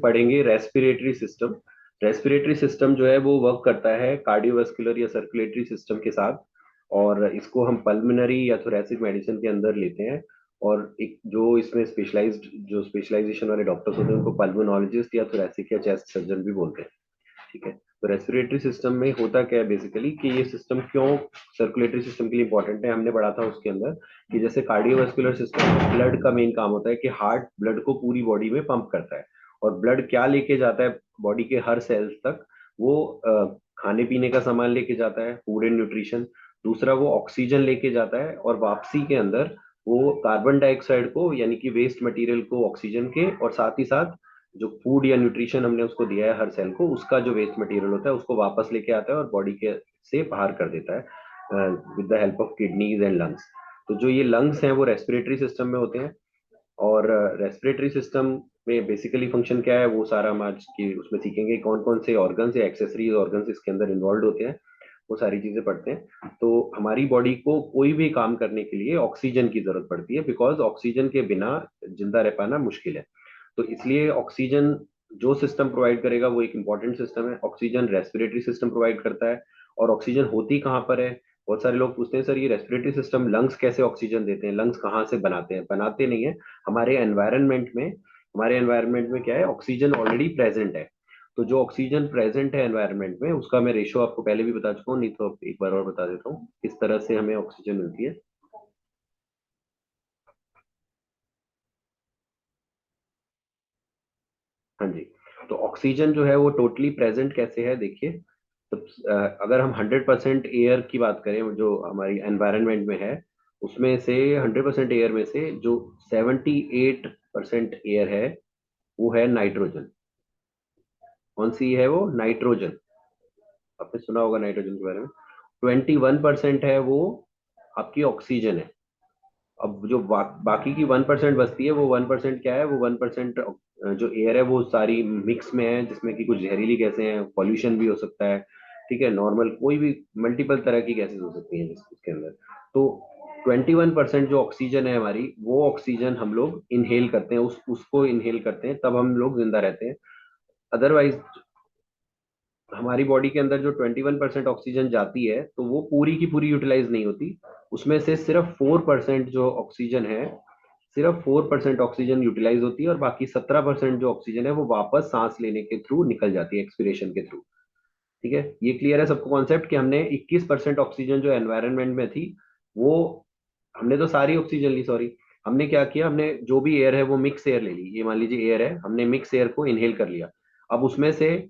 पढ़ेंगे respiratory system. Respiratory system जो है वो वर्क करता है कार्डियोवास्कुलर या सर्कुलेटरी सिस्टम के साथ, और इसको हम पल्मोनरी या थोरेसिक मेडिसिन के अंदर लेते हैं। और एक जो इसमें स्पेशलाइज्ड जो स्पेशलाइजेशन वाले डॉक्टर्स होते हैं उनको पल्मोनोलॉजिस्ट या थोरेसिक या चेस्ट सर्जन भी बोलते हैं। ठीक है। तो रेस्पिरेटरी सिस्टम में होता क्या है बेसिकली कि ये सिस्टम क्यों सर्कुलेटरी सिस्टम के लिए इंपॉर्टेंट है, हमने पढ़ा था उसके अंदर कि जैसे कार्डियोवास्कुलर सिस्टम ब्लड का मेन काम होता है कि हार्ट ब्लड को पूरी बॉडी में पंप करता है। और ब्लड क्या लेके जाता है बॉडी के हर सेल्स तक, वो खाने पीने का सामान लेके जाता है, फूड एंड न्यूट्रिशन। दूसरा वो ऑक्सीजन लेके जाता है, और वापसी के अंदर वो कार्बन डाइऑक्साइड को यानी कि वेस्ट मटेरियल को ऑक्सीजन के, और साथ ही साथ जो फूड या न्यूट्रिशन हमने उसको दिया है हर सेल को, उसका जो वेस्ट मटेरियल होता है उसको वापस लेके आता है और बॉडी के से बाहर कर देता है with the help of kidneys and lungs. तो जो ये लंग्स हैं वो रेस्पिरेटरी सिस्टम में होते हैं। और रेस्पिरेटरी सिस्टम में बेसिकली फंक्शन क्या है वो सारा हम आज की उसमें सीखेंगे। कौन कौन से ऑर्गन्स या एक्सेसरीज ऑर्गन्स इसके अंदर इन्वॉल्व होते हैं, वो सारी चीजें पढ़ते हैं। तो हमारी बॉडी को कोई भी काम करने के लिए ऑक्सीजन की जरूरत पड़ती है, बिकॉज ऑक्सीजन के बिना जिंदा रह पाना मुश्किल है। तो इसलिए ऑक्सीजन जो सिस्टम प्रोवाइड करेगा वो एक इंपॉर्टेंट सिस्टम है। ऑक्सीजन रेस्पिरेटरी सिस्टम प्रोवाइड करता है। और ऑक्सीजन होती कहाँ पर है? बहुत सारे लोग पूछते हैं सर ये रेस्पिरेटरी सिस्टम लंग्स कैसे ऑक्सीजन देते हैं, लंग्स कहाँ से बनाते हैं? बनाते नहीं है, हमारे एनवायरनमेंट में क्या है, ऑक्सीजन ऑलरेडी प्रेजेंट है। तो जो ऑक्सीजन प्रेजेंट है एनवायरनमेंट में उसका मैं रेशो आपको पहले भी बता चुका हूँ, नहीं तो एक बार और बता देता हूँ किस तरह से हमें ऑक्सीजन मिलती है। हाँ जी। तो ऑक्सीजन जो है वो टोटली प्रेजेंट कैसे है देखिए। तो अगर हम 100% एयर की बात करें जो हमारी एनवायरनमेंट में है, उसमें से 100% एयर में से जो 78% एयर है वो है नाइट्रोजन। कौन सी है वो? नाइट्रोजन। आपने सुना होगा नाइट्रोजन के बारे में। 21% है वो आपकी ऑक्सीजन है। अब जो बाकी की 1% बचती है, वो 1% क्या है? वो 1% जो एयर है वो सारी मिक्स में है, जिसमें कि कुछ जहरीली गैसें हैं, पॉल्यूशन भी हो सकता है। ठीक है, नॉर्मल कोई भी मल्टीपल तरह की गैसेस हो सकती हैं इसके अंदर। तो 21% जो ऑक्सीजन है हमारी, वो ऑक्सीजन हम लोग इनहेल करते हैं, उसको इनहेल करते हैं तब हम लोग जिंदा रहते हैं। अदरवाइज हमारी बॉडी के अंदर जो 21% ऑक्सीजन जाती है तो वो पूरी की पूरी यूटिलाइज नहीं होती। उसमें से सिर्फ 4% जो ऑक्सीजन है, सिर्फ 4% ऑक्सीजन यूटिलाइज होती है, और बाकी 17% जो ऑक्सीजन है वो वापस सांस लेने के थ्रू निकल जाती है, एक्सपिरेशन के थ्रू। ठीक है, ये क्लियर है सबको कॉन्सेप्ट कि हमने 21% ऑक्सीजन जो एनवायरनमेंट में थी, वो हमने तो सारी ऑक्सीजन ली, सॉरी। हमने क्या किया, हमने जो भी एयर है वो मिक्स एयर ले ली। ये मान लीजिए एयर है, हमने मिक्स एयर को इनहेल कर लिया। अब उसमें से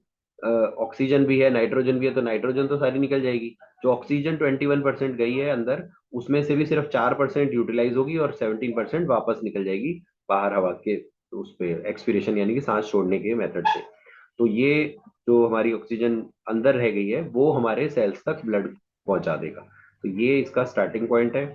ऑक्सीजन भी है, नाइट्रोजन भी है, तो नाइट्रोजन तो सारी निकल जाएगी। जो ऑक्सीजन 21% गई है अंदर, उसमें से भी सिर्फ 4% यूटिलाइज होगी और 17% वापस निकल जाएगी बाहर हवा के उस पे एक्सपिरेशन यानी कि सांस छोड़ने के मेथड से। तो ये जो हमारी ऑक्सीजन अंदर रह गई है वो हमारे सेल्स तक ब्लड पहुंचा देगा। तो ये इसका स्टार्टिंग पॉइंट है।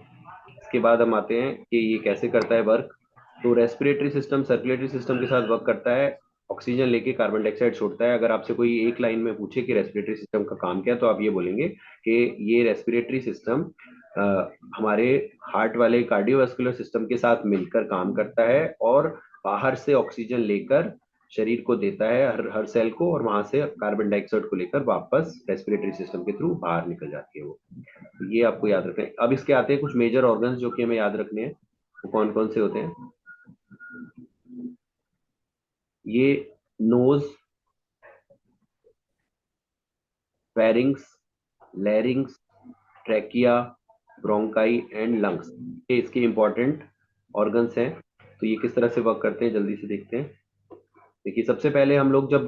इसके बाद हम आते हैं कि ये कैसे करता है वर्क। तो रेस्पिरेटरी सिस्टम सर्कुलेटरी सिस्टम के साथ वर्क करता है, ऑक्सीजन लेके कार्बन डाइऑक्साइड छोड़ता है। अगर आपसे कोई एक लाइन में पूछे कि रेस्पिरेटरी सिस्टम का काम क्या है, तो आप ये बोलेंगे कि ये रेस्पिरेटरी सिस्टम हमारे हार्ट वाले कार्डियोवास्कुलर सिस्टम के साथ मिलकर काम करता है, और बाहर से ऑक्सीजन लेकर शरीर को देता है, हर हर सेल को, और वहां से कार्बन डाइऑक्साइड को लेकर वापस रेस्पिरेटरी सिस्टम के थ्रू बाहर निकल जाती है वो। तो ये आपको याद रखना है। अब इसके आते हैं कुछ मेजर ऑर्गन्स जो कि हमें याद रखने हैं। वो कौन कौन से होते हैं? ये nose, pharynx, larynx, trachea, bronchi and lungs, ये इसके इंपॉर्टेंट ऑर्गन्स हैं। तो ये किस तरह से वर्क करते हैं जल्दी से देखते हैं। देखिए, सबसे पहले हम लोग जब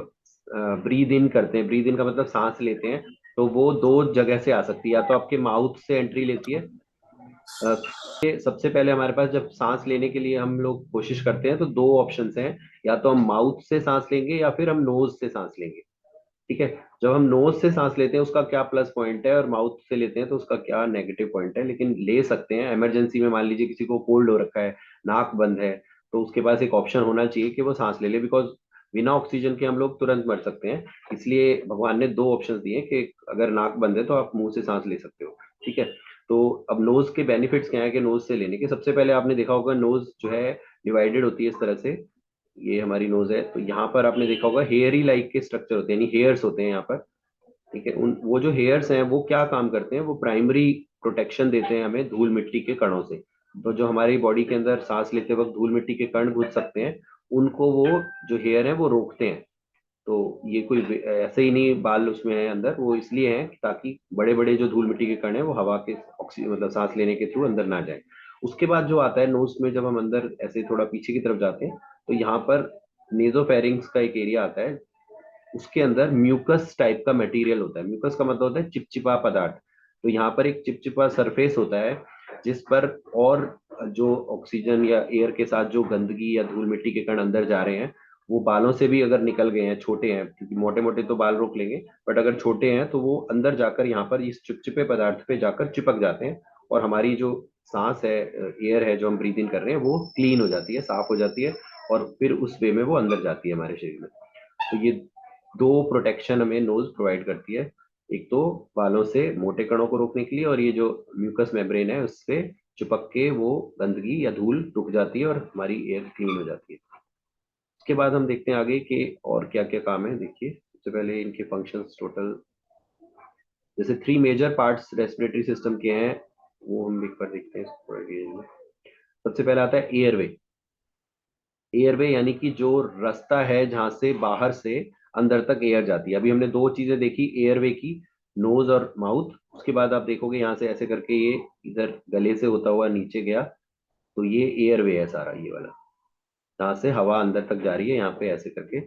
ब्रीद इन करते हैं, ब्रीद इन का मतलब सांस लेते हैं, तो वो दो जगह से आ सकती है। या तो आपके माउथ से एंट्री लेती है। सबसे पहले हमारे पास जब सांस लेने के लिए हम लोग कोशिश करते हैं तो दो ऑप्शंस हैं, या तो हम माउथ से सांस लेंगे या फिर हम नोज से सांस लेंगे। ठीक है। जब हम नोज से सांस लेते हैं उसका क्या प्लस पॉइंट है, और माउथ से लेते हैं तो उसका क्या नेगेटिव पॉइंट है, लेकिन ले सकते हैं। इमरजेंसी में मान लीजिए किसी को कोल्ड हो रखा है, नाक बंद है, तो उसके पास एक ऑप्शन होना चाहिए कि वो सांस ले ले, बिकॉज बिना ऑक्सीजन के हम लोग तुरंत मर सकते हैं। इसलिए भगवान ने दो ऑप्शंस दिए कि अगर नाक बंद है तो आप मुंह से सांस ले सकते हो। ठीक है। तो अब नोज के बेनिफिट्स क्या है कि नोज से लेने के, सबसे पहले आपने देखा होगा नोज जो है डिवाइडेड होती है इस तरह से, ये हमारी नोज है, तो यहाँ पर आपने देखा होगा हेयरी लाइक के स्ट्रक्चर होते हैं, यानी हेयर्स होते हैं यहाँ पर। ठीक है, उन वो जो हेयर्स हैं वो क्या काम करते हैं, वो प्राइमरी प्रोटेक्शन देते हैं हमें धूल मिट्टी के कणों से। तो जो हमारी बॉडी के अंदर सांस लेते वक्त धूल मिट्टी के कण घुस सकते हैं, उनको वो जो हेयर है वो रोकते हैं। तो ये कोई ऐसे ही नहीं बाल उसमें है अंदर, वो इसलिए है ताकि बड़े बड़े जो धूल मिट्टी के कण है वो हवा के ऑक्सीजन मतलब सांस लेने के थ्रू अंदर ना जाए। उसके बाद जो आता है नोज में, जब हम अंदर ऐसे थोड़ा पीछे की तरफ जाते हैं तो यहाँ पर नेजोफेरिंग्स का एक एरिया आता है। उसके अंदर म्यूकस टाइप का मटेरियल होता है। म्यूकस का मतलब होता है चिपचिपा पदार्थ। तो यहाँ पर एक चिपचिपा सरफेस होता है जिस पर और जो ऑक्सीजन या एयर के साथ जो गंदगी या धूल मिट्टी के कण अंदर जा रहे हैं, वो बालों से भी अगर निकल गए हैं, छोटे हैं, क्योंकि मोटे मोटे तो बाल रोक लेंगे, बट अगर छोटे हैं तो वो अंदर जाकर यहाँ पर इस चिपचिपे पदार्थ पे जाकर चिपक जाते हैं, और हमारी जो सांस है, एयर है जो हम ब्रीथ इन कर रहे हैं, वो क्लीन हो जाती है, साफ हो जाती है, और फिर उस वे में वो अंदर जाती है हमारे शरीर में। तो ये दो प्रोटेक्शन हमें नोज प्रोवाइड करती है। एक तो बालों से मोटे कणों को रोकने के लिए, और ये जो म्यूकस मेम्ब्रेन है उससे चिपक के वो गंदगी या धूल रुक जाती है और हमारी एयर क्लीन हो जाती है। उसके बाद हम देखते हैं आगे कि और क्या क्या काम है। देखिए, सबसे पहले इनके फंक्शंस टोटल, जैसे 3 मेजर पार्ट्स रेस्पिरेटरी सिस्टम के हैं, वो हम एक बार देखते हैं इसको थोड़ा डिटेल में। सबसे पहले आता है एयरवे। एयरवे यानी कि जो रास्ता है जहां से बाहर से अंदर तक एयर जाती है। अभी हमने दो चीजें देखी एयरवे की, नोज और माउथ। उसके बाद आप देखोगे यहाँ से ऐसे करके ये इधर गले से होता हुआ नीचे गया, तो ये एयरवे है सारा, ये वाला जहाँ से हवा अंदर तक जा रही है, यहाँ पे ऐसे करके।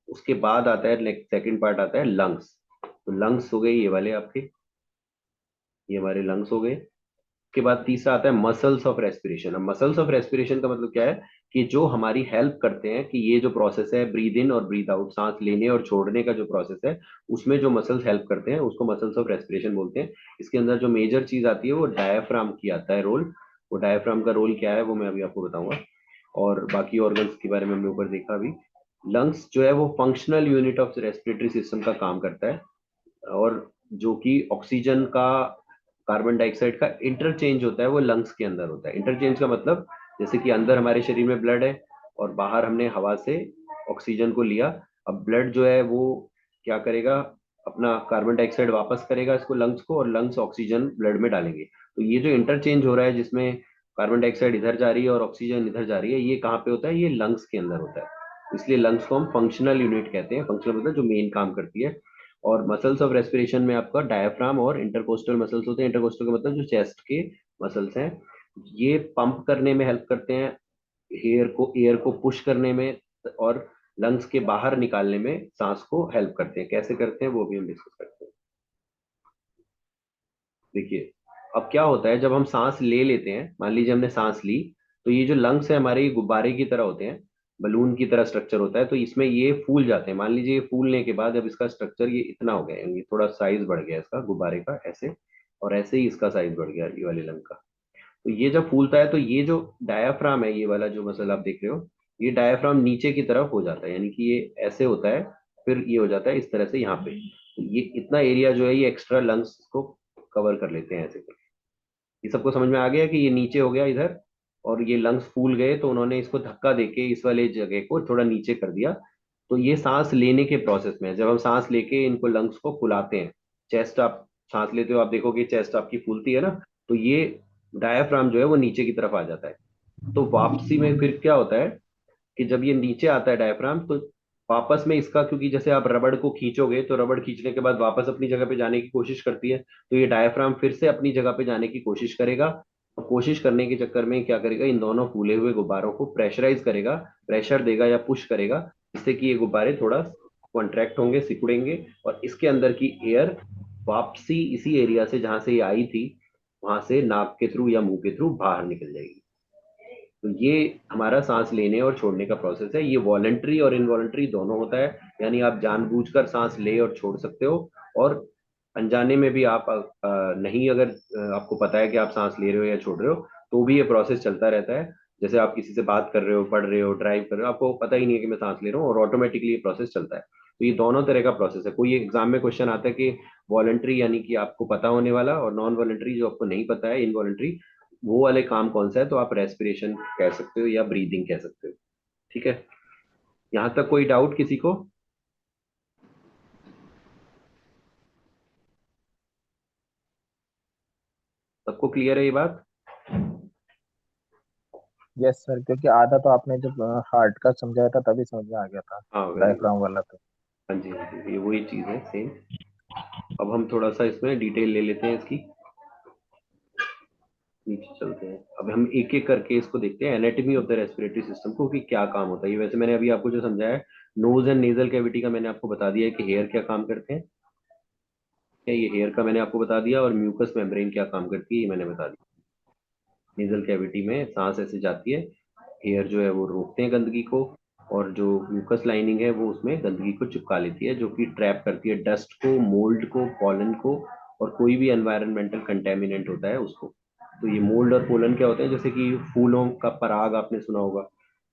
उसके बाद आता है नेक्स्ट, सेकंड पार्ट आता है लंग्स। तो लंग्स हो गए ये वाले आपके, ये हमारे लंग्स हो गए। के बाद तीसरा आता है मसल्स ऑफ रेस्पिरेशन। अब मसल्स ऑफ रेस्पिरेशन का मतलब क्या है, कि जो हमारी हेल्प करते हैं कि ये जो प्रोसेस है ब्रीद इन और ब्रीद आउट, सांस लेने और छोड़ने का जो प्रोसेस है, उसमें जो मसल्स हेल्प करते हैं उसको मसल्स ऑफ रेस्पिरेशन बोलते हैं। इसके अंदर जो मेजर चीज आती है वो डायफ्राम की आता है रोल। वो डायफ्राम का रोल क्या है वो मैं अभी आपको बताऊंगा, और बाकी ऑर्गन्स के बारे में हमने ऊपर देखा अभी। लंग्स जो है वो functional unit of respiratory system का काम करता है, और जो कि ऑक्सीजन का कार्बन डाइऑक्साइड का इंटरचेंज होता है वो लंग्स के अंदर होता है। इंटरचेंज का मतलब, जैसे कि अंदर हमारे शरीर में ब्लड है और बाहर हमने हवा से ऑक्सीजन को लिया। अब ब्लड जो है वो क्या करेगा, अपना कार्बन डाइऑक्साइड वापस करेगा इसको लंग्स को, और लंग्स ऑक्सीजन ब्लड में डालेंगे। तो ये जो इंटरचेंज हो रहा है जिसमें कार्बन डाइऑक्साइड इधर जा रही है और ऑक्सीजन इधर जा रही है, ये कहाँ पे होता है, ये लंग्स के अंदर होता है। इसलिए लंग्स को हम फंक्शनल यूनिट कहते हैं। फंक्शनल मतलब जो मेन काम करती है। और मसल्स ऑफ रेस्पिरेशन में आपका डायफ्राम और इंटरकोस्टल मसल्स होते हैं। इंटरकोस्टल का मतलब जो चेस्ट के मसल्स हैं, ये पंप करने में हेल्प करते हैं, एयर को पुश करने में, और लंग्स के बाहर निकालने में सांस को हेल्प करते हैं। कैसे करते हैं वो भी हम डिस्कस करते हैं। देखिए, अब क्या होता है जब हम सांस ले लेते हैं, मान लीजिए हमने सांस ली, तो ये जो लंग्स है हमारे, ये गुब्बारे की तरह होते हैं, बलून की तरह स्ट्रक्चर होता है, तो इसमें ये फूल जाते हैं। मान लीजिए ये फूलने के बाद अब इसका स्ट्रक्चर ये इतना हो गया, यानी थोड़ा साइज बढ़ गया इसका गुब्बारे का ऐसे, और ऐसे ही इसका साइज बढ़ गया ये वाले लंग का। तो ये जब फूलता है तो ये जो डायाफ्राम है, ये वाला जो मसल आप देख रहे हो, ये डायाफ्राम नीचे की तरफ हो जाता है, यानी कि ये ऐसे होता है, फिर ये हो जाता है इस तरह से यहाँ पे। तो ये इतना एरिया जो है ये एक्स्ट्रा लंग्स को कवर कर लेते हैं ऐसे करके। ये सबको समझ में आ गया कि ये नीचे हो गया इधर, और ये लंग्स फूल गए तो उन्होंने इसको धक्का देके इस वाले जगह को थोड़ा नीचे कर दिया। तो ये सांस लेने के प्रोसेस में है। जब हम सांस लेके इनको लंग्स को फुलाते हैं, चेस्ट आप सांस लेते हो, आप देखोगे चेस्ट आपकी फूलती है ना, तो ये डायाफ्राम जो है वो नीचे की तरफ आ जाता है। तो वापसी में फिर क्या होता है कि जब ये नीचे आता है डायफ्राम, तो वापस में इसका, क्योंकि जैसे आप रबड़ को खींचोगे तो रबड़ खींचने के बाद वापस अपनी जगह पे जाने की कोशिश करती है, तो ये डायफ्राम फिर से अपनी जगह पे जाने की कोशिश करेगा। और कोशिश करने के चक्कर में क्या करेगा, इन दोनों फूले हुए गुब्बारों को प्रेशराइज करेगा, प्रेशर देगा या पुश करेगा, जिससे कि ये गुब्बारे थोड़ा कॉन्ट्रैक्ट होंगे, सिकुड़ेंगे, और इसके अंदर की एयर वापसी इसी एरिया से जहां से ये आई थी, वहां से नाक के थ्रू या मुंह के थ्रू बाहर निकल जाएगी। तो ये हमारा सांस लेने और छोड़ने का प्रोसेस है। ये वॉलेंट्री और इनवॉलेंट्री दोनों होता है, यानी आप जानबूझकर सांस ले और छोड़ सकते हो, और अनजाने में भी आप नहीं, अगर आपको पता है कि आप सांस ले रहे हो या छोड़ रहे हो, तो भी ये प्रोसेस चलता रहता है। जैसे आप किसी से बात कर रहे हो, पढ़ रहे हो, ड्राइव कर रहे हो, आपको पता ही नहीं है कि मैं सांस ले रहा हूँ, और ऑटोमेटिकली ये प्रोसेस चलता है। तो ये दोनों तरह का प्रोसेस है। कोई एग्जाम में क्वेश्चन आता है कि वॉलेंट्री यानी कि आपको पता होने वाला, और नॉन वॉलेंट्री जो आपको नहीं पता है, इनवॉलेंट्री, वो वाले काम कौन सा है, तो आप रेस्पिरेशन कह सकते हो या ब्रीदिंग कह सकते हो। ठीक है। यहाँ तक कोई डाउट किसी को? सबको क्लियर है ये बात? यस सर, क्योंकि आधा तो आपने जब हार्ट का समझाया था तभी समझ में आ गया था, हाँ वेरी गुड। डायफ्राम वाला तो। हाँ जी हाँ जी, ये वही चीज़ है सेम। अब हम थोड़ा सा इसमें डिटेल ले लेते हैं इसकी। नीचे चलते हैं, अब हम एक एक करके इसको देखते हैं, anatomy of the respiratory system को, कि क्या काम होता है। ये वैसे मैंने अभी आपको जो समझाया है, नोज एंड नेजल कैविटी का मैंने आपको बता दिया है कि हेयर क्या काम करते हैं। क्या ये हेयर का मैंने आपको बता दिया, और म्यूकस मेम्ब्रेन क्या काम करती है ये मैंने बता दिया। नेजल कैविटी में सांस ऐसे जाती है, हेयर जो है वो रोकते हैं गंदगी को, और जो म्यूकस लाइनिंग है वो उसमें गंदगी को चिपका लेती है, जो कि ट्रैप करती है डस्ट को, मोल्ड को, पॉलन को, और कोई भी एनवायरमेंटल कंटेमिनेंट होता है उसको। तो ये मोल्ड और पोलन क्या होते हैं, जैसे कि फूलों का पराग आपने सुना होगा,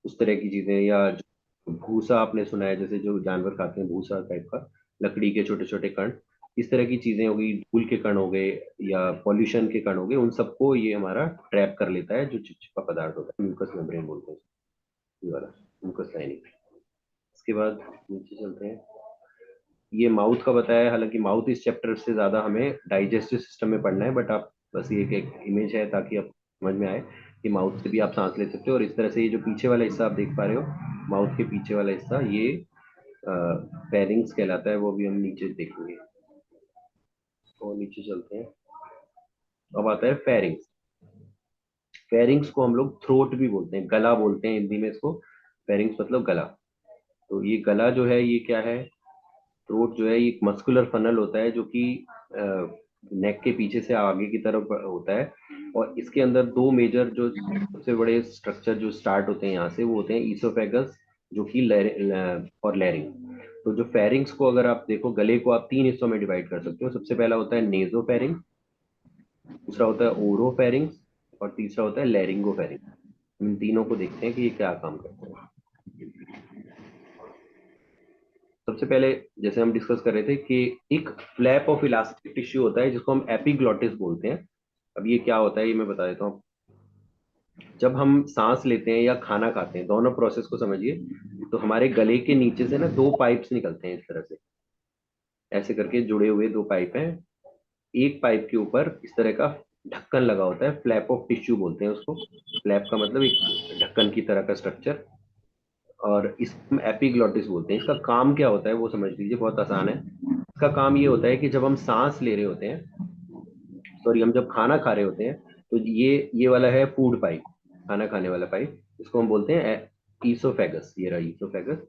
उस तरह की चीजें, या जो भूसा आपने सुना है, जैसे जो जानवर खाते हैं भूसा टाइप का, लकड़ी के छोटे छोटे कण, इस तरह की चीजें हो गई, धूल के कण हो गए, या पॉल्यूशन के कण हो गए, उन सबको ये हमारा ट्रैप कर लेता है, जो चिपचिपा पदार्थ होता है, म्यूकस मेम्ब्रेन बोलते हैं ये वाला, म्यूकस लाइनिंग। इसके बाद नीचे चलते हैं। ये माउथ का बताया है, हालांकि माउथ इस चैप्टर से ज्यादा हमें डाइजेस्टिव सिस्टम में पढ़ना है, बट आप बस ये एक इमेज है ताकि आप समझ में आए कि माउथ से भी आप सांस ले सकते हो। और इस तरह से ये जो पीछे वाला हिस्सा आप देख पा रहे हो, माउथ के पीछे वाला हिस्सा, ये फेरिंग्स कहलाता है, वो भी हम नीचे देखेंगे। तो नीचे चलते हैं। अब आता है फेरिंग्स। फेरिंग्स को हम लोग थ्रोट भी बोलते हैं, गला बोलते हैं हिंदी में इसको। फेरिंग्स मतलब गला। तो ये गला जो है ये क्या है, थ्रोट जो है ये एक मस्कुलर फनल होता है, जो कि नेक के पीछे से आगे की तरफ होता है। और इसके अंदर दो मेजर जो सबसे बड़े स्ट्रक्चर जो स्टार्ट होते हैं यहाँ से, वो होते हैं ईसोफेगस, जो कि और लैरिंग। तो जो फेरिंग्स को अगर आप देखो, गले को आप तीन हिस्सों में डिवाइड कर सकते हो। सबसे पहला होता है नेजोफेरिंग, दूसरा होता है ओरोफेरिंग्स, और तीसरा होता है लैरिंगोफेरिंग। इन तीनों को देखते हैं कि ये क्या काम करते हैं। सबसे पहले जैसे हम डिस्कस कर रहे थे कि एक फ्लैप ऑफ इलास्टिक टिश्यू होता है जिसको हम एपिग्लॉटिस बोलते हैं। अब ये क्या होता है ये मैं बता देता हूँ। जब हम सांस लेते हैं या खाना खाते हैं, दोनों प्रोसेस को समझिए, तो हमारे गले के नीचे से ना दो पाइप्स निकलते हैं, इस तरह से ऐसे करके जुड़े हुए दो पाइप हैं। एक पाइप के ऊपर इस तरह का ढक्कन लगा होता है, फ्लैप ऑफ टिश्यू बोलते हैं उसको। फ्लैप का मतलब एक ढक्कन की तरह का स्ट्रक्चर। और इसको हम एपिग्लॉटिस बोलते हैं। इसका काम क्या होता है वो समझ लीजिए, बहुत आसान है। इसका काम ये होता है कि जब हम सांस ले रहे होते हैं, सॉरी, हम जब खाना खा रहे होते हैं, तो ये वाला है फूड पाइप, खाना खाने वाला पाइप, इसको हम बोलते हैं ईसोफेगस, ये रहा ईसोफेगस।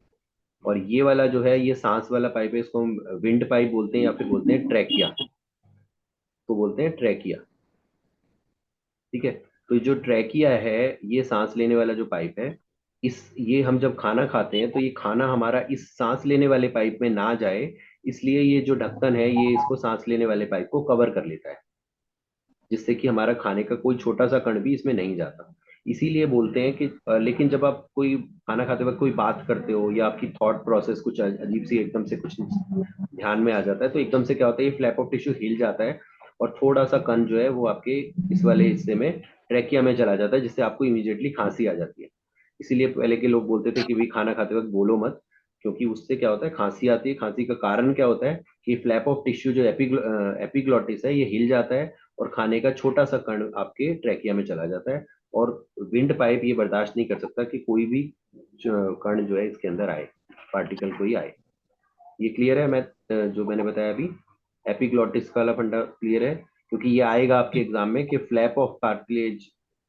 और ये वाला जो है ये सांस वाला पाइप है, इसको हम विंड पाइप बोलते हैं, या फिर बोलते हैं ट्रैकिया, तो बोलते हैं ट्रैकिया। ठीक है। तो जो ट्रैकिया है, ये सांस लेने वाला जो पाइप है, इस ये हम जब खाना खाते हैं तो ये खाना हमारा इस सांस लेने वाले पाइप में ना जाए, इसलिए ये जो ढक्कन है ये इसको सांस लेने वाले पाइप को कवर कर लेता है, जिससे कि हमारा खाने का कोई छोटा सा कण भी इसमें नहीं जाता। इसीलिए बोलते हैं कि लेकिन जब आप कोई खाना खाते वक्त कोई बात करते हो, या आपकी थॉट प्रोसेस कुछ अजीब सी एकदम से कुछ ध्यान में आ जाता है, तो एकदम से क्या होता है, ये फ्लैप ऑफ टिश्यू हिल जाता है, और थोड़ा सा कण जो है वो आपके इस वाले हिस्से में, ट्रैकिया में चला जाता है, जिससे आपको इमीडिएटली खांसी आ जाती है। इसीलिए पहले के लोग बोलते थे कि भाई खाना खाते वक्त बोलो मत, क्योंकि उससे क्या होता है, खांसी आती है। खांसी का कारण क्या होता है कि फ्लैप ऑफ टिश्यू जो एपिग्लॉटिस है ये हिल जाता है, और खाने का छोटा सा कण आपके ट्रैकिया में चला जाता है। और विंड पाइप ये बर्दाश्त नहीं कर सकता कि कोई भी कण जो है इसके अंदर आए, पार्टिकल कोई आए। ये क्लियर है? मैं जो मैंने बताया अभी, एपिग्लॉटिस का वाला फंडा क्लियर है? क्योंकि ये आएगा आपके एग्जाम में कि फ्लैप ऑफ कार्टिलेज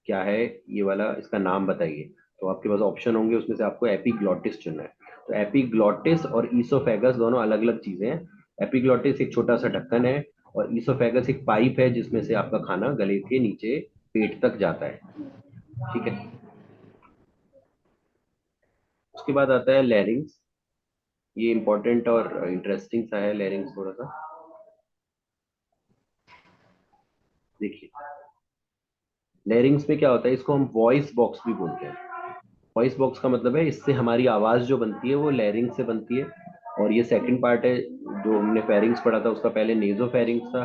क्या है, ये वाला इसका नाम बताइए। तो आपके पास ऑप्शन होंगे, उसमें से आपको एपिग्लॉटिस चुनना है। तो एपिग्लॉटिस और ईसोफेगस दोनों अलग अलग चीजें हैं। एपिग्लॉटिस एक छोटा सा ढक्कन है, और ईसोफेगस एक पाइप है जिसमें से आपका खाना गले के नीचे पेट तक जाता है। ठीक है। उसके बाद आता है लैरिंग्स। ये इंपॉर्टेंट और इंटरेस्टिंग सा है लैरिंग्स थोड़ा सा। देखिए, लैरिंग्स में क्या होता है, इसको हम वॉइस बॉक्स भी बोलते हैं। वॉइस बॉक्स का मतलब है इससे हमारी आवाज जो बनती है वो लैरिंग से बनती है। और ये सेकंड पार्ट है। जो हमने फेरिंग्स पढ़ा था उसका पहले नेजो फेरिंग्स था,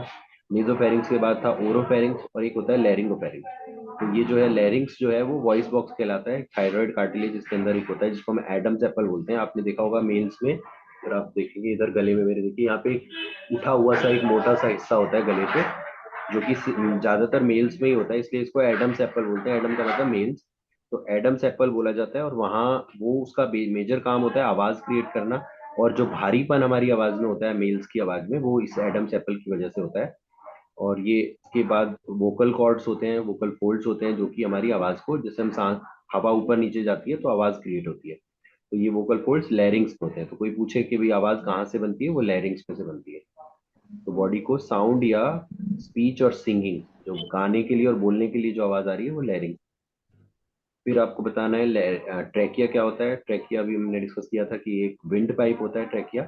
नेजो फेरिंग्स के बाद था ओरो फेरिंग्स, और एक होता है लैरिंगो फेरिंग्स। तो ये जो है लैरिंक्स जो है वो वॉइस बॉक्स कहलाता है, थायराइड कार्टिलेज जिसके अंदर एक होता है जिसको हम एडम्स एप्पल बोलते हैं। आपने देखा होगा मेल्स में, अगर आप देखेंगे इधर गले में मेरे, देखिए यहाँ पे एक उठा हुआ सा एक मोटा सा हिस्सा होता है गले पे, जो कि ज्यादातर मेल्स में ही होता है, इसलिए इसको एडम्स एप्पल बोलते हैं। एडम का मतलब मेल्स, तो एडम्स एप्पल बोला जाता है। और वहाँ वो उसका मेजर काम होता है आवाज क्रिएट करना, और जो भारीपन हमारी आवाज में होता है मेल्स की आवाज में, वो इस एडम्स एप्पल की वजह से होता है। और ये इसके बाद वोकल कॉर्ड्स होते हैं, वोकल फोल्ड्स होते हैं, जो कि हमारी आवाज को, जैसे हम सांस, हवा ऊपर नीचे जाती है तो आवाज क्रिएट होती है, तो ये वोकल फोल्ड्स लैरिंग्स होते हैं। तो कोई पूछे कि भाई आवाज कहाँ से बनती है, वो लैरिंग्स में से बनती है। तो बॉडी को साउंड या स्पीच और सिंगिंग, जो गाने के लिए और बोलने के लिए जो आवाज आ रही है, वो लैरिंग। फिर आपको बताना है ट्रैकिया क्या होता है। ट्रैकिया भी हमने डिस्कस किया था कि एक विंड पाइप होता है ट्रैकिया।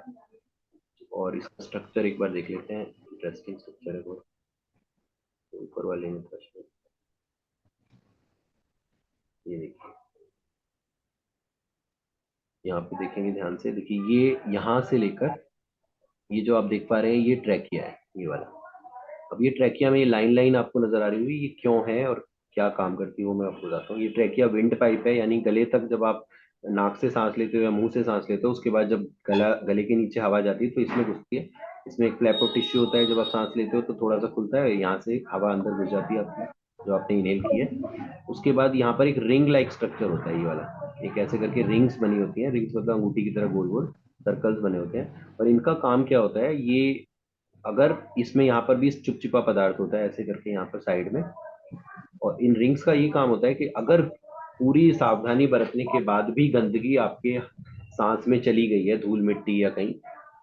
और इसका स्ट्रक्चर एक बार देख लेते हैं, इंटरेस्टिंग स्ट्रक्चर है वो। तो ऊपर वाले में प्रश्न, ये देखिए, यहाँ पे देखेंगे ध्यान से, देखिए ये यहाँ से लेकर, ये जो आप देख पा रहे हैं ये ट्रैकिया है, ये वाला। अब ये ट्रैकिया में ये लाइन लाइन आपको नजर आ रही होगी, ये क्यों है और क्या काम करती है वो मैं आपको बताता हूँ। ये ट्रैकिया विंड पाइप है, यानी गले तक जब आप नाक से सांस लेते हो या मुंह से सांस लेते हो, उसके बाद जब गले के नीचे हवा जाती है तो इसमें घुसती है। इसमें एक फ्लैप ऑफ टिश्यू होता है, जब आप सांस लेते हो तो थोड़ा सा खुलता है, यहाँ से हवा अंदर घुस जाती है आपकी, जो आपने इनहेल की है। उसके बाद यहाँ पर एक रिंग लाइक स्ट्रक्चर होता है, ये वाला एक ऐसे करके रिंग्स बनी होती है। रिंग्स मतलब अंगूठी की तरह गोल गोल सर्कल्स बने होते हैं। और इनका काम क्या होता है, ये अगर इसमें यहाँ पर भी चिपचिपा पदार्थ होता है ऐसे करके यहाँ पर साइड में, और इन रिंग्स का ये काम होता है कि अगर पूरी सावधानी बरतने के बाद भी गंदगी आपके सांस में चली गई है, धूल मिट्टी या कहीं,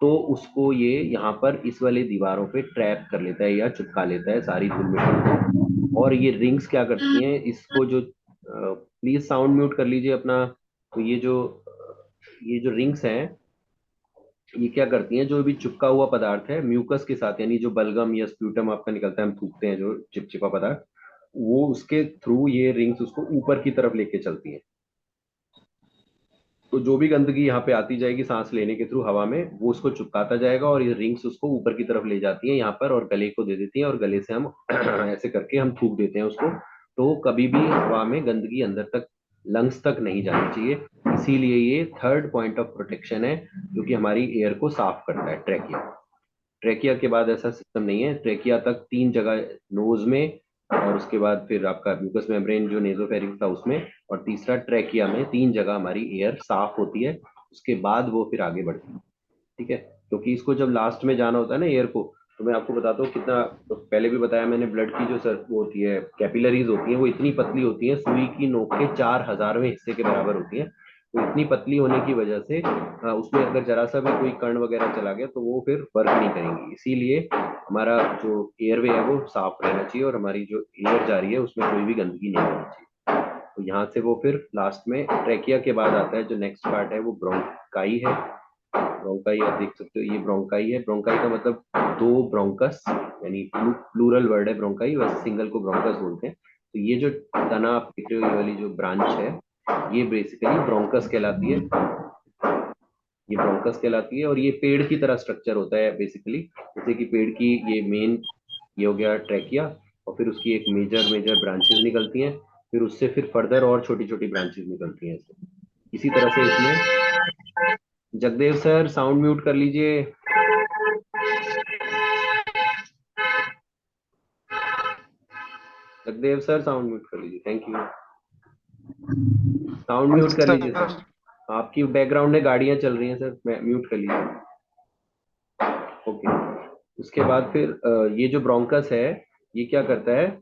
तो उसको ये यहाँ पर इस वाले दीवारों पे ट्रैप कर लेता है या चिपका लेता है सारी धूल मिट्टी को। और ये रिंग्स क्या करती हैं, इसको जो, प्लीज साउंड म्यूट कर लीजिए अपना। तो ये जो रिंग्स हैं, ये क्या करती हैं, जो भी चिपका हुआ पदार्थ है म्यूकस के साथ, यानी जो बलगम या स्प्यूटम आपका निकलता है, हम थूकते हैं जो चिपचिपा पदार्थ, वो उसके थ्रू ये रिंग्स उसको ऊपर की तरफ लेके चलती हैं। तो जो भी गंदगी यहाँ पे आती जाएगी सांस लेने के थ्रू हवा में, वो उसको चिपकाता जाएगा और ये रिंग्स उसको ऊपर की तरफ ले जाती हैं यहाँ पर, और गले को दे देती हैं, और गले से हम ऐसे करके हम थूक देते हैं उसको। तो कभी भी हवा में गंदगी अंदर तक, लंग्स तक नहीं जानी चाहिए। इसीलिए ये थर्ड पॉइंट ऑफ प्रोटेक्शन है, जो कि हमारी एयर को साफ करता है, ट्रैकिया। ट्रैकिया के बाद ऐसा सिस्टम नहीं है, ट्रैकिया तक 3 जगह, नोज में, और उसके बाद फिर आपका म्यूकस मेम्ब्रेन जो नेजोफेरिंग था उसमें, और तीसरा ट्रैकिया में, 3 जगह हमारी एयर साफ होती है। उसके बाद वो फिर आगे बढ़ती है। ठीक है, क्योंकि इसको जब लास्ट में जाना होता है ना एयर को, तो मैं आपको बताता हूँ कितना, तो पहले भी बताया मैंने, ब्लड की जो सर वो होती है, कैपिलरीज होती है, वो इतनी पतली होती है, सुई की नोक के 4,000वें हिस्से के बराबर होती है। तो इतनी पतली होने की वजह से उसमें अगर जरा सा भी कोई कण वगैरह चला गया तो वो फिर वर्क नहीं करेंगी। इसीलिए हमारा जो एयरवे है वो साफ रहना चाहिए, और हमारी जो एयर जा रही है उसमें कोई भी गंदगी नहीं होनी चाहिए। तो यहाँ से वो फिर लास्ट में ट्रैकिया के बाद आता है जो नेक्स्ट पार्ट है, वो ब्रोंकाई है। ब्रोंकाई आप देख सकते हो, ये ब्रोंकाई है। ब्रोंकाई का मतलब दो ब्रोंकस, यानी प्लूरल वर्ड है ब्रोंकाई, वैसे सिंगल को ब्रोंकस बोलते हैं। तो ये जो तना आप देख रहे हो, ये वाली जो ब्रांच है, ये बेसिकली ब्रोंकस कहलाती है। ये ब्रोंकस कहलाती है, और ये पेड़ की तरह स्ट्रक्चर होता है बेसिकली, जैसे कि पेड़ की ये मेन, ये हो गया ट्रैकिया, और फिर उसकी एक मेजर मेजर ब्रांचेस निकलती हैं, फिर उससे फिर फर्दर और छोटी छोटी ब्रांचेस निकलती हैं ऐसे। इसी तरह से इसमें, जगदेव सर साउंड म्यूट कर लीजिए। जगदेव सर साउंड म्यूट कर लीजिए, थैंक यू। साउंड म्यूट कर लीजिए सर, आपकी बैकग्राउंड में गाड़ियां चल रही हैं सर, म्यूट कर लीजिए। ओके, उसके बाद फिर ये जो ब्रोंकस है, ये क्या करता है,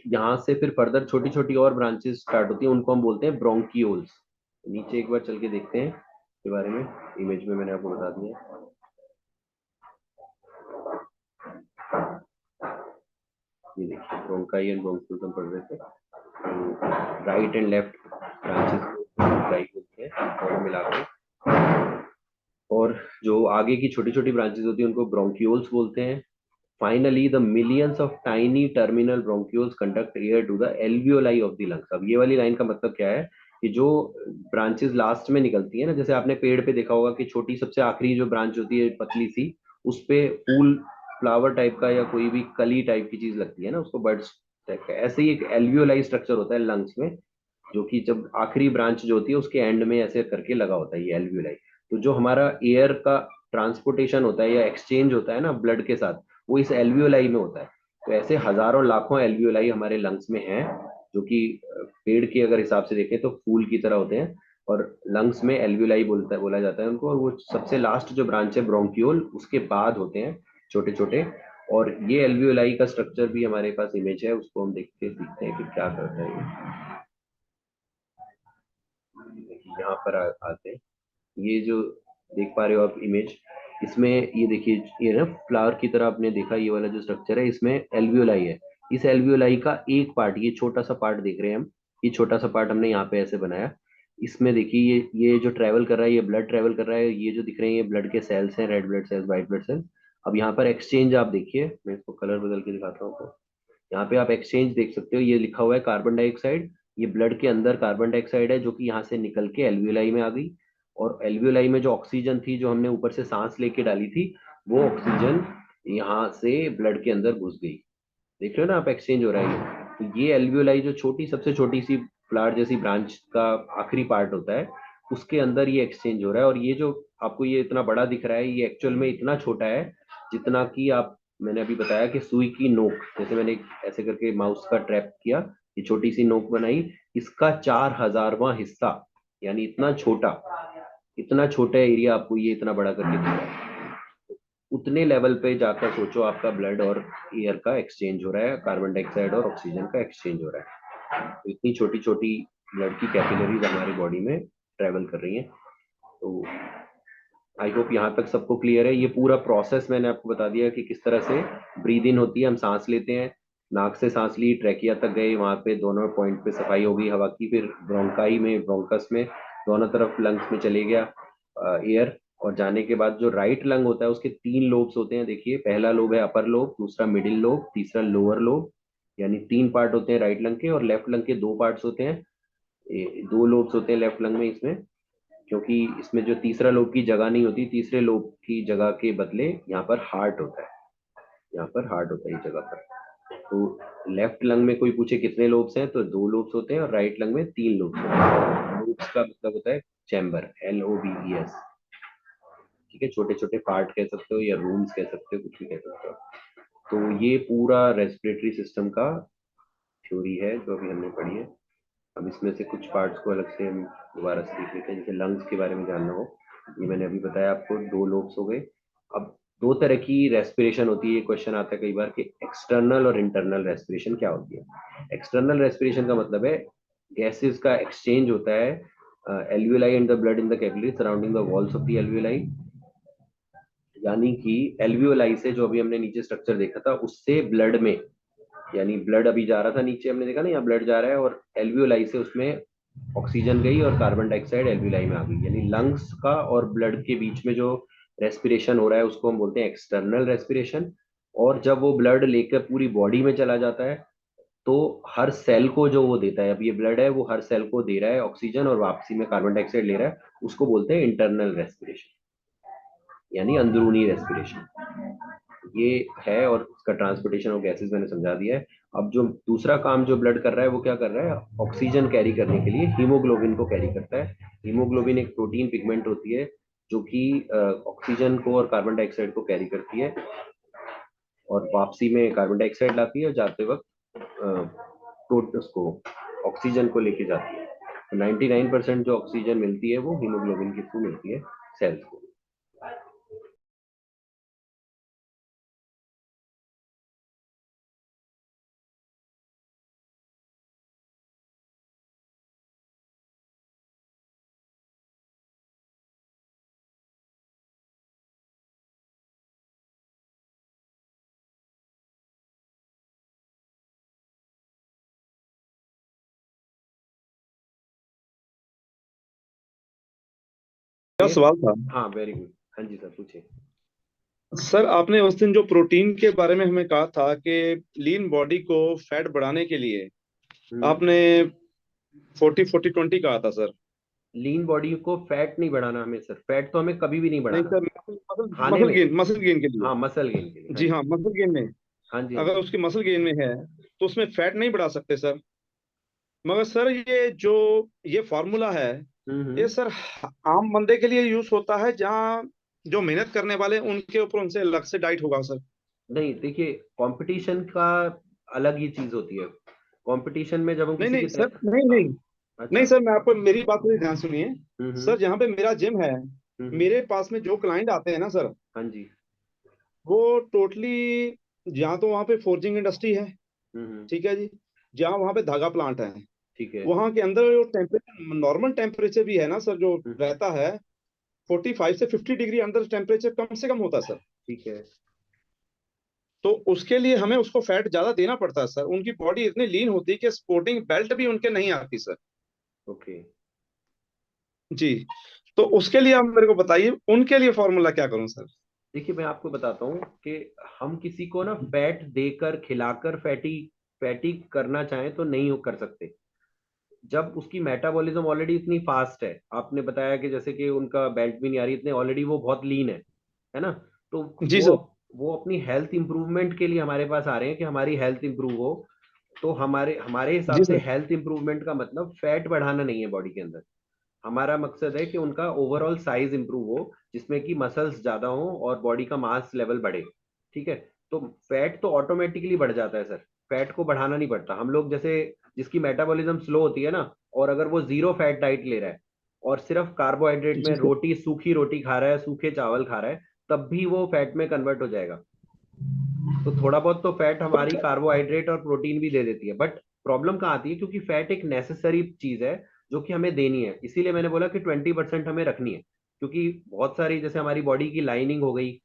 यहाँ से फिर फर्दर छोटी छोटी और ब्रांचेस स्टार्ट होती हैं, उनको हम बोलते हैं ब्रोंकियोल्स। नीचे एक बार चल के देखते हैं इसके बारे में, इमेज में मैंने आपको बता दिया। ये देखिए ब्रोंकाई एंड ब्रोंकियोल्स हम पढ़ रहे थे, तो right and left branches bronchi बोलते हैं दोनों मिला के। और जो आगे की छोटी छोटी ब्रांचेस होती हैं उनको ब्रोंकियोल्स बोलते हैं। Finally the millions of tiny terminal bronchioles conduct air to the alveoli of the lungs. अब ये वाली लाइन का मतलब क्या है, कि जो ब्रांचेस लास्ट में निकलती है ना, जैसे आपने पेड़ पे देखा होगा कि छोटी सबसे आखिरी जो ब्रांच होती है पतली सी, उस पे फूल, फ्लावर टाइप का या कोई भी कली टाइप की चीज लगती है ना, उसको बर्ड्स तक है। ऐसे ही एक एल्वियोलाई स्ट्रक्चर होता है लंग्स में, जो कि जब आखिरी ब्रांच जो होती है उसके एंड में ऐसे करके लगा होता है ये एल्वियोलाई। तो जो हमारा एयर का ट्रांसपोर्टेशन होता है या एक्सचेंज होता है ना ब्लड के साथ, वो इस एल्वियोलाई में होता है। तो ऐसे हजारों लाखों एल्वियोलाई हमारे लंग्स में हैं, जो कि पेड़ के अगर हिसाब से देखें तो फूल की तरह होते हैं। और लंग्स में एल्वियोलाई बोला जाता है उनको। और वो सबसे लास्ट जो ब्रांच है ब्रोंक्यूल, उसके बाद होते हैं छोटे छोटे। और ये एल्वियोलाई का स्ट्रक्चर भी हमारे पास इमेज है, उसको हम देख के सीखते हैं कि क्या करता है ये। यहाँ पर आते हैं। ये जो देख पा रहे हो आप इमेज, इसमें ये देखिए, ये ना फ्लावर की तरह आपने देखा, ये वाला जो स्ट्रक्चर है इसमें एल्वियोलाई है। इस एल्वियोलाई का एक पार्ट, ये छोटा सा पार्ट देख रहे हैं हम, ये छोटा सा पार्ट हमने यहाँ पे ऐसे बनाया। इसमें देखिए ये जो ट्रेवल कर रहा है, ये ब्लड ट्रेवल कर रहा है। ये जो दिख रहे हैं ये ब्लड के सेल्स हैं, red blood cells, white blood cells. अब यहाँ पर एक्सचेंज आप देखिए, मैं इसको कलर बदल के दिखाता हूँ आपको। यहाँ पे आप एक्सचेंज देख सकते हो, ये लिखा हुआ है कार्बन डाइऑक्साइड। ये ब्लड के अंदर कार्बन डाइऑक्साइड है जो कि यहाँ से निकल के एल्वियोलाई में आ गई। और एल्वियोलाई में जो ऑक्सीजन थी, जो हमने ऊपर से सांस लेके डाली थी, वो ऑक्सीजन यहाँ से ब्लड के अंदर घुस गई। देख रहे हो ना आप, एक्सचेंज हो रहा है। तो ये एल्वियोलाई जो छोटी, सबसे छोटी सी फ्लावर जैसी ब्रांच का आखिरी पार्ट होता है, उसके अंदर ये एक्सचेंज हो रहा है। और ये जो आपको ये इतना बड़ा दिख रहा है, ये एक्चुअल में इतना छोटा है जितना कि आप, मैंने अभी बताया कि सुई की नोक, जैसे मैंने ऐसे करके माउस का ट्रैप किया, ये छोटी सी नोक बनाई, इसका 4,000वां हिस्सा, यानी इतना छोटा, इतना छोटा एरिया आपको ये इतना बड़ा करके दिख रहा है। उतने लेवल पे जाकर सोचो, आपका ब्लड और एयर का एक्सचेंज हो रहा है, कार्बन डाइऑक्साइड और ऑक्सीजन का एक्सचेंज हो रहा है। तो इतनी छोटी छोटी ब्लड की कैपिलरीज हमारी बॉडी में ट्रेवल कर रही हैं। तो आई होप यहाँ तक सबको क्लियर है। ये पूरा प्रोसेस मैंने आपको बता दिया कि किस तरह से ब्रीद इन होती है, हम सांस लेते हैं, नाक से सांस ली, ट्रैकिया तक गए, वहां पे दोनों पॉइंट पे सफाई हो गई हवा की, फिर ब्रोंकाई में, ब्रोंकस में, दोनों तरफ लंग्स में चले गया एयर। और जाने के बाद जो राइट लंग होता है उसके 3 लोब्स होते हैं। देखिए, पहला लोब है अपर लोब, दूसरा मिडिल लोब, तीसरा लोअर लोब, यानी 3 पार्ट होते हैं राइट लंग के। और लेफ्ट लंग के 2 पार्ट्स होते हैं, 2 लोब्स होते हैं लेफ्ट लंग में इसमें, क्योंकि इसमें जो तीसरा लोब की जगह नहीं होती, तीसरे लोब की जगह के बदले यहाँ पर हार्ट होता है, यहाँ पर हार्ट होता है इस जगह पर। तो लेफ्ट लंग में कोई पूछे कितने लोब्स हैं, तो 2 लोब्स होते हैं, और राइट लंग में 3 लोब्स होते हैं। लोब्स का मतलब होता है चैम्बर, LOBES। ठीक है, छोटे छोटे पार्ट कह सकते हो या रूम्स कह सकते हो, कुछ भी कह सकते हो। तो ये पूरा रेस्पिरेटरी सिस्टम का थ्योरी है जो अभी हमने पढ़ी है। अब इसमें से कुछ पार्ट्स को अलग से हम दोबारा से देख लेते हैं। जैसे लंग्स के बारे में जानना हो, ये मैंने अभी बताया आपको, 2 लोब्स हो गए। अब 2 तरह की रेस्पिरेशन होती है, ये क्वेश्चन आता है कई बार कि एक्सटर्नल और इंटरनल रेस्पिरेशन क्या होती है। एक्सटर्नल रेस्पिरेशन का मतलब है गैसेस का एक्सचेंज होता है alveoli and the blood in the capillary surrounding the walls of the alveoli. यानी कि एल्वियोलाई से, जो अभी हमने नीचे स्ट्रक्चर देखा था, उससे ब्लड में, यानी ब्लड अभी जा रहा था नीचे, हमने देखा ना यहाँ ब्लड जा रहा है, और एल्वियोलाई से उसमें ऑक्सीजन गई और कार्बन डाइऑक्साइड एल्वियोलाई में आ गई। यानी लंग्स का और ब्लड के बीच में जो रेस्पिरेशन हो रहा है उसको हम बोलते हैं एक्सटर्नल रेस्पिरेशन। और जब वो ब्लड लेकर पूरी बॉडी में चला जाता है, तो हर सेल को जो वो देता है, अब ये ब्लड है, वो हर सेल को दे रहा है ऑक्सीजन और वापसी में कार्बन डाइऑक्साइड ले रहा है, उसको बोलते हैं इंटरनल रेस्पिरेशन, यानी अंदरूनी रेस्पिरेशन ये है। और इसका ट्रांसपोर्टेशन ऑफ गैसेस मैंने समझा दिया है। अब जो दूसरा काम जो ब्लड कर रहा है वो क्या कर रहा है, ऑक्सीजन कैरी करने के लिए हीमोग्लोबिन को कैरी करता है। हीमोग्लोबिन एक प्रोटीन पिगमेंट होती है जो कि ऑक्सीजन को और कार्बन डाइऑक्साइड को कैरी करती है, और वापसी में कार्बन डाइऑक्साइड लाती है, और जाते वक्त उसको ऑक्सीजन को लेके जाती है। तो 99% जो ऑक्सीजन मिलती है वो हीमोग्लोबिन के थ्रू मिलती है सेल्स को। क्या सवाल था? हाँ, वेरी गुड। हाँ जी सर, पूछिए। सर, आपने उस दिन जो प्रोटीन के बारे में हमें कहा था कि लीन बॉडी को फैट बढ़ाने के लिए आपने 40-40-20 कहा था सर। लीन बॉडी को फैट नहीं बढ़ाना हमें सर, फैट तो हमें कभी भी नहीं नहीं बढ़ाना सर, मसल खाने में। मसल गेन के लिए। हाँ, मसल गेन के लिए, हाँ जी जी। हाँ, मसल गेन में। हाँ जी, हाँ अगर जी। उसकी मसल गेन में है तो उसमें फैट नहीं बढ़ा सकते सर। मगर सर ये जो ये फॉर्मूला है, ये हम्म। सर आम बंदे के लिए यूज होता है, जहाँ जो मेहनत करने वाले हैं, उनके ऊपर उनसे अलग से डाइट होगा सर। नहीं देखिए, कंपटीशन का अलग ही चीज होती है। कंपटीशन में जब हम नहीं किसी नहीं की सर, नहीं हाँ। नहीं, नहीं अच्छा। सर, मैं आपको मेरी बात पूरी ध्यान सुनिए। हम्म। सर जहाँ पे मेरा जिम है, हम्म। मेरे पास में जो क्लाइंट आते हैं ना सर, हाँ जी। वो टोटली, जहाँ तो वहाँ पे फोर्जिंग इंडस्ट्री है, हम्म। ठीक है जी, जहाँ वहाँ पे धागा प्लांट है, ठीक है। वहाँ के अंदर जो टेम्परेचर, नॉर्मल टेम्परेचर भी है ना सर, जो हम्म। रहता है 45 से 50 डिग्री अंदर टेम्परेचर कम से कम होता है सर। ठीक है। तो उसके लिए हमें उसको फैट ज्यादा देना पड़ता है सर। उनकी बॉडी इतनी लीन होती है कि स्पोर्टिंग बेल्ट भी उनके नहीं आती सर। ओके। जी। तो उसके लिए आप मेरे को बताइए, उनके लिए फॉर्मूला क्या करूं सर? देखिए, मैं आपको बताता हूँ कि हम किसी को ना फैट देकर खिलाकर फैटी फैटी करना चाहें तो नहीं हो कर सकते। जब उसकी मेटाबॉलिज्म ऑलरेडी इतनी फास्ट है, आपने बताया कि जैसे कि उनका बेल्ट भी नहीं आ रही, इतने ऑलरेडी वो बहुत लीन है ना। तो जी सर। वो अपनी हेल्थ इंप्रूवमेंट के लिए हमारे पास आ रहे हैं कि हमारी हेल्थ इंप्रूव हो। तो हमारे हमारे हिसाब जी से सर। हेल्थ इंप्रूवमेंट का मतलब फैट बढ़ाना नहीं है बॉडी के अंदर। हमारा मकसद है कि उनका ओवरऑल साइज इंप्रूव हो, जिसमें कि मसल्स ज्यादा हो और बॉडी का मास लेवल बढ़े। ठीक है। तो फैट तो ऑटोमेटिकली बढ़ जाता है सर। फैट को बढ़ाना नहीं पड़ता। हम लोग जैसे, जिसकी मेटाबॉलिज्म स्लो होती है ना, और अगर वो जीरो फैट डाइट ले रहा है और सिर्फ कार्बोहाइड्रेट में जी सर। रोटी, सूखी रोटी खा रहा है, सूखे चावल खा रहा है, तब भी वो फैट में कन्वर्ट हो जाएगा। तो थोड़ा बहुत तो फैट तो हमारी सर, कार्बोहाइड्रेट और प्रोटीन भी दे देती है, बट प्रॉब्लम कहाँ आती है, क्योंकि फैट एक नेसेसरी चीज है जो कि हमें देनी है। इसीलिए मैंने बोला कि 20% हमें रखनी है, क्योंकि बहुत सारी, जैसे हमारी बॉडी की लाइनिंग हो गई,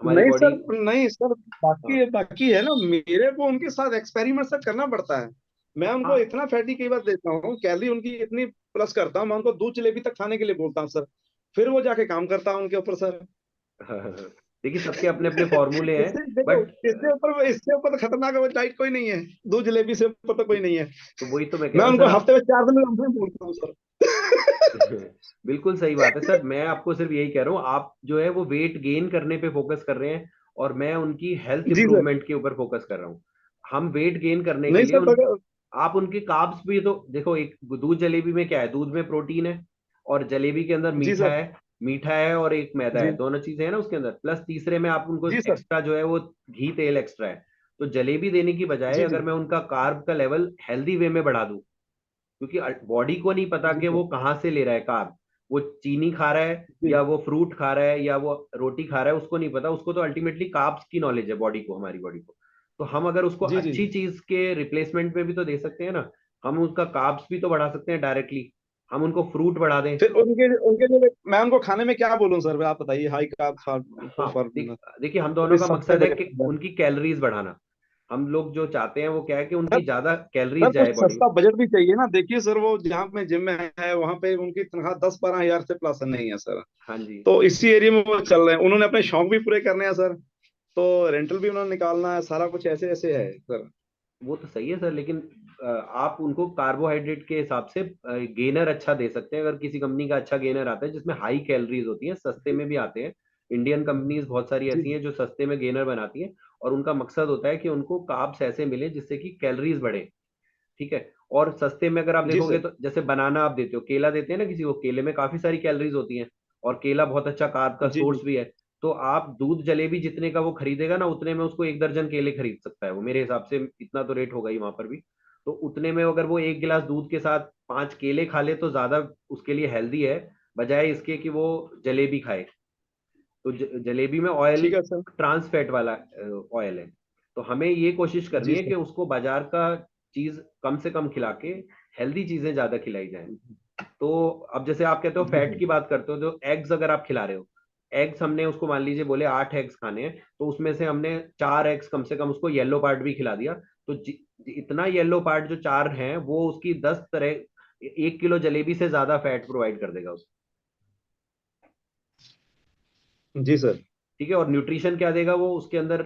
हमारी नहीं बॉडी। सर, नहीं सर, हाँ। बाकी है ना, मेरे को उनके साथ एक्सपेरिमेंट सर करना पड़ता है। मैं उनको हाँ। इतना फैटी कई बार देता हूँ, कैलोरी उनकी इतनी प्लस करता हूँ, मैं उनको दूध जलेबी तक खाने के लिए बोलता हूँ सर। फिर वो जाके काम करता है उनके ऊपर सर। देखिए, सबके अपने अपने फॉर्मूले हैं। इससे देखो, बट इससे ऊपर तो खतरनाक और डाइट कोई नहीं है। दूध जलेबी से ऊपर तो कोई नहीं है। तो वही तो मैं कह मैं रहा हूँ उनको सर, आप हफ्ते में 4 दिन कम से कम बोलता हूँ सर। बिल्कुल सही बात है सर। मैं आपको सिर्फ यही कह रहा हूँ, आप जो है वो वेट गेन करने पे फोकस कर रहे हैं और मैं उनकी हेल्थ जी सर। इंप्रूवमेंट के ऊपर फोकस कर रहा हूँ। हम वेट गेन करने के नहीं लिए सर, आप उनके कार्ब्स भी तो देखो। एक दूध जलेबी में क्या है, दूध में प्रोटीन है और जलेबी के अंदर जी मीठा सर। है। मीठा है और एक मैदा है, जी। दोनों चीजें हैं ना उसके अंदर, प्लस तीसरे में आप उनको जी सर। एक्स्ट्रा जो है वो घी तेल एक्स्ट्रा है। तो जलेबी देने की बजाय जी जी। अगर मैं उनका कार्ब का लेवल हेल्दी वे में बढ़ा दूं, क्योंकि बॉडी को नहीं पता जी कि सर। वो कहाँ से ले रहा है कार्ब। वो चीनी खा रहा है जी या वो फ्रूट खा रहा है या वो रोटी खा रहा है, उसको नहीं पता। उसको तो अल्टीमेटली कार्ब्स की नॉलेज है बॉडी को, हमारी बॉडी को। तो हम अगर उसको जी। जी। अच्छी चीज के रिप्लेसमेंट में भी तो दे सकते हैं ना। हम उसका कार्ब्स भी तो बढ़ा सकते हैं डायरेक्टली। हम उनको फ्रूट बढ़ा दें। फिर उनके उनके लिए मैं उनको खाने में क्या बोलूं सर? आप बताइए, हाई कार्ब हाँ। फॉर देखिए, हम अभी दोनों का सस्ते मकसद है कि बजट में। उनकी कैलोरीज बढ़ाना। हम लोग जो चाहते हैं वो क्या है कि सर, उनकी ज्यादा सर कैलोरीज कुछ जाए बॉडी में। सस्ता बजट भी चाहिए ना। देखिए सर, वो जहाँ पे जिम में है, वहां पे उनकी तनख्वाह 10-12 हजार से प्लस नहीं है सर। हाँ जी। तो इसी एरिया में वो चल रहे हैं, उन्होंने अपने शौक भी पूरे करने हैं सर। तो रेंटल भी उन्होंने निकालना है, सारा कुछ ऐसे ऐसे है सर। वो तो सही है सर, लेकिन आप उनको कार्बोहाइड्रेट के हिसाब से गेनर अच्छा दे सकते हैं। अगर किसी कंपनी का अच्छा गेनर आता है जिसमें हाई कैलोरीज होती हैं, सस्ते में भी आते हैं। इंडियन कंपनीज बहुत सारी जी ऐसी हैं जो सस्ते में गेनर बनाती हैं, और उनका मकसद होता है कि उनको कार्ब्स ऐसे मिले जिससे कि कैलोरीज बढ़े। ठीक है। और सस्ते में अगर आप जी देखोगे सर। तो जैसे बनाना आप देते हो, केला देते हैं ना किसी को, केले में काफी सारी कैलोरीज होती हैं, और केला बहुत अच्छा कार्ब का जी जी। सोर्स भी है। तो आप दूध जलेबी जितने का वो खरीदेगा ना, उतने में उसको एक दर्जन केले खरीद सकता है वो, मेरे हिसाब से इतना तो रेट होगा ही वहां पर भी। तो उतने में अगर वो एक गिलास दूध के साथ 5 केले खा ले तो ज्यादा उसके लिए हेल्दी है, बजाय इसके कि वो जलेबी खाए। तो जलेबी में ऑयल ठीक है सर। ट्रांस फैट वाला ऑयल है। तो हमें ये कोशिश करनी जी है सर। कि उसको बाजार का चीज कम से कम खिला के हेल्दी चीजें ज्यादा खिलाई जाए। तो अब जैसे आप कहते हो जी फैट सर। की बात करते हो, तो एग्स अगर आप खिला रहे हो, एग्स हमने उसको मान लीजिए बोले 8 एग्स खाने हैं, तो उसमें से हमने 4 एग्स कम से कम उसको येलो पार्ट भी खिला दिया। तो इतना येलो पार्ट जो 4 हैं वो उसकी 10 तरह, 1 किलो जलेबी से ज्यादा फैट प्रोवाइड कर देगा उसको। जी सर। ठीक है। और न्यूट्रिशन क्या देगा वो उसके अंदर,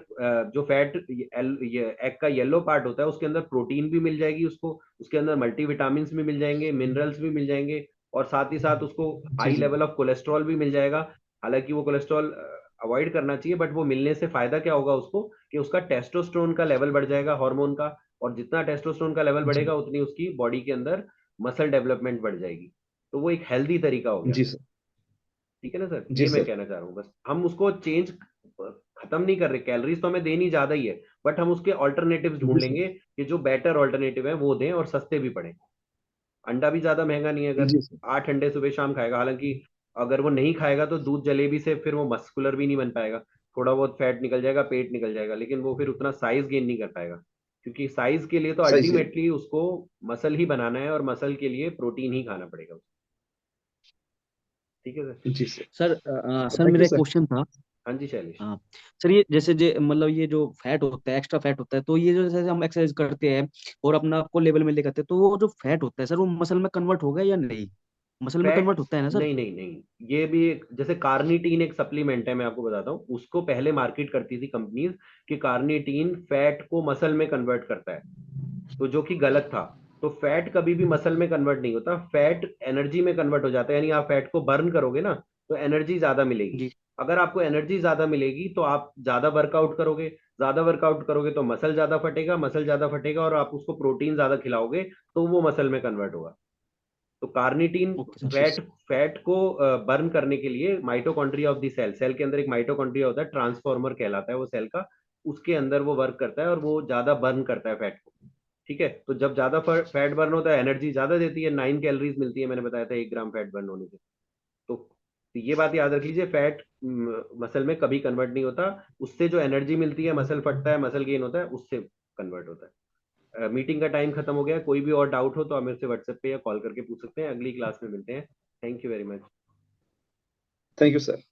जो फैट, ये एग का येलो पार्ट होता है उसके अंदर प्रोटीन भी मिल जाएगी उसको, उसके अंदर मल्टीविटामिन भी मिल जाएंगे, मिनरल्स भी मिल जाएंगे, और साथ ही साथ उसको जी हाई जी। लेवल ऑफ कोलेस्ट्रॉल भी मिल जाएगा। हालांकि वो कोलेस्ट्रॉल अवॉइड करना चाहिए, बट वो मिलने से फायदा क्या होगा उसको, कि उसका टेस्टोस्टेरोन का लेवल बढ़ जाएगा, हार्मोन का। और जितना टेस्टोस्टेरोन का लेवल जी बढ़ेगा उतनी उसकी बॉडी के अंदर मसल डेवलपमेंट बढ़ जाएगी। तो वो एक हेल्दी तरीका हो गया। जी सर। ठीक है ना सर, जी ये मैं सर। कहना चाह रहा हूँ। बस हम उसको चेंज खत्म नहीं कर रहे, कैलोरीज तो हमें देनी ज्यादा ही है, बट हम उसके ऑल्टरनेटिव्स ढूंढ जी सर। लेंगे कि जो बेटर ऑल्टरनेटिव है वो दें और सस्ते भी पड़े। अंडा भी ज्यादा महंगा नहीं है, अगर जी सर। 8 अंडे सुबह शाम खाएगा, हालांकि अगर वो नहीं खाएगा तो दूध जलेबी से फिर वो मस्कुलर भी नहीं बन पाएगा, थोड़ा बहुत फैट निकल जाएगा, पेट निकल जाएगा, लेकिन वो फिर उतना साइज गेन नहीं कर पाएगा, क्योंकि साइज के लिए तो सही से। अल्टीमेटली उसको मसल ही बनाना है और मसल के लिए प्रोटीन ही खाना पड़ेगा उसको। ठीक है सर। जी सर। सर सर थैंक मेरा यू एक सर। क्वेश्चन था। हाँ जी शैलेश। हाँ सर, ये जैसे मतलब ये जो फैट होता है, एक्स्ट्रा फैट होता है, तो ये जो जैसे हम एक्सरसाइज करते हैं और अपना आपको लेवल में लेकर आते हैं, तो वो जो फैट होता है सर, वो मसल में कन्वर्ट होगा या नहीं? मसल में फैट कन्वर्ट होता है ना सर? नहीं नहीं नहीं, ये भी जैसे कार्निटीन एक सप्लीमेंट है, मैं आपको बताता हूँ, उसको पहले मार्केट करती थी कंपनीज कि कार्निटीन फैट को मसल में कन्वर्ट करता है, तो जो कि गलत था। तो फैट कभी भी मसल में कन्वर्ट नहीं होता, फैट एनर्जी में कन्वर्ट हो जाता है, यानी आप फैट को बर्न करोगे ना तो एनर्जी ज्यादा मिलेगी। जी। अगर आपको एनर्जी ज्यादा मिलेगी तो आप ज्यादा वर्कआउट करोगे, ज्यादा वर्कआउट करोगे तो मसल ज्यादा फटेगा, मसल ज्यादा फटेगा और आप उसको प्रोटीन ज्यादा खिलाओगे तो वो मसल में कन्वर्ट होगा। तो carnitine okay sir. Fat fat को बर्न करने के लिए mitochondria of the cell, cell के अंदर एक माइटोकॉन्ड्रिया होता है, ट्रांसफॉर्मर कहलाता है वो सेल का, उसके अंदर वो वर्क करता है और वो ज्यादा बर्न करता है फैट को। ठीक है, तो जब ज्यादा फैट बर्न होता है एनर्जी ज्यादा देती है, 9 कैलोरीज मिलती है, मैंने बताया था 1 ग्राम फैट बर्न होने से। तो ये बात याद रख लीजिए, फैट मसल में कभी कन्वर्ट नहीं होता, उससे जो एनर्जी मिलती है, मसल फटता है, मसल गेन होता है, उससे कन्वर्ट होता है। मीटिंग का टाइम खत्म हो गया है, कोई भी और डाउट हो तो आप मेरे से व्हाट्सएप पे या कॉल करके पूछ सकते हैं, अगली क्लास में मिलते हैं। Thank you very much. Thank you sir.